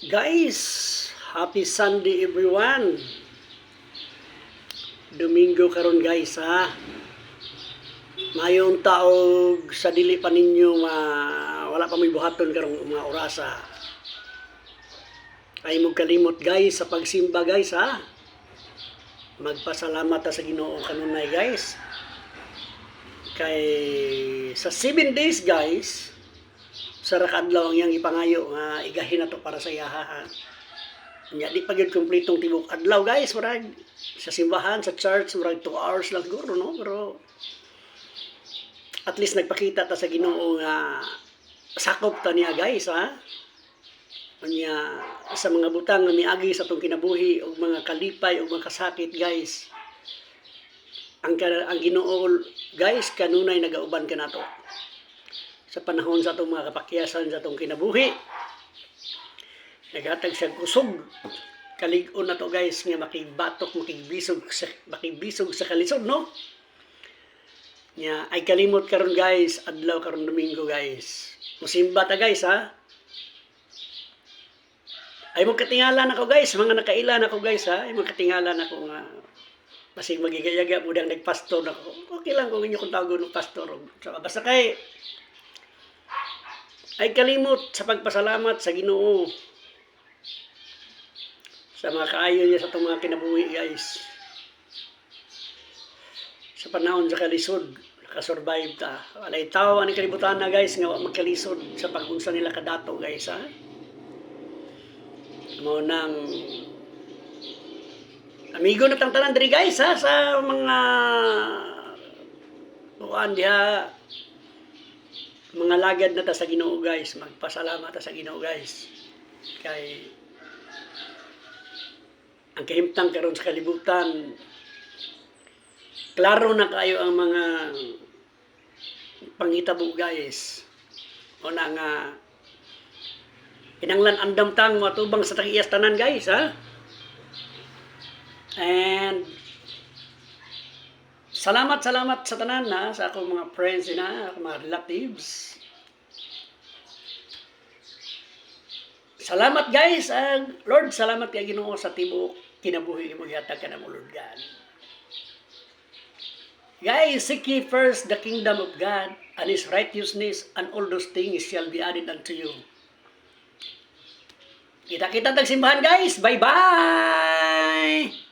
Guys, happy Sunday everyone. Domingo karon guys ha. Mayong taog sa dili pa ninyo wala pa may buhaton karong mga orasa. Ay mo kalimot guys sa pagsimba guys ha. Magpasalamat ta sa Ginoo kanunay guys. Kay sa 7 days guys, sa rakadlaw ang iyang ipangayo nga igahin na to para sa iyaha. Nya di pa gyud kumpletong tibok adlaw guys, murag sa simbahan, sa church, murag 2 hours lang siguro no, pero at least nagpakita ta sa Ginoo nga sakop ta niya guys ha. Nya sa mga butang nga miagi sa tong kinabuhi ug mga kalipay ug mga kasakit guys. Ang Ginoo guys kanunay nagauban kanato sa panahon sa itong mga kapakyasan sa itong kinabuhi. Naghatag siya kusog. Kalig-on na to guys nga makibatok, makibisog sa kalisod, no? Nya, ay kalimot karon guys, adlaw karon Domingo guys. Musimba ta guys ha. Ay mo katingalan ako guys, mga nakailan ako guys ha. Ay mo katingalan ako nga masig magigayaga mo dang nagpastor ako. Okay lang kung inyo kung tawag ng pastor. So, basta kay ay kalimot sa pagpasalamat sa Ginoo sa mga kaayo niya sa itong mga kinabuhi guys. Sa panahon sa kalisod, nakasurvive ta. Walay tao ang kalibutan na guys nga magkalisod sa pag-unsa nila kadato guys ha. Mo nang amigo na tang tanan diri guys ha sa mga buwan diha. Mga lagad na ta sa Ginoo guys, magpasalamat ta sa Ginoo guys. Kay ang kahimtang karon sa kalibutan, klaro na kayo ang mga pangitabo guys. O na nga kinanglan andam tang matubang sa tag-iyas tanan guys ha. And salamat sa tanan na sa akong mga friends na, akong mga relatives. Salamat guys, Lord, salamat kay Ginoo sa tibuok kinabuhi mo gihatag kanang Lord God. Guys, seek ye first the kingdom of God and His righteousness, and all those things shall be added unto you. Kita-kita tag simbahan guys. Bye-bye!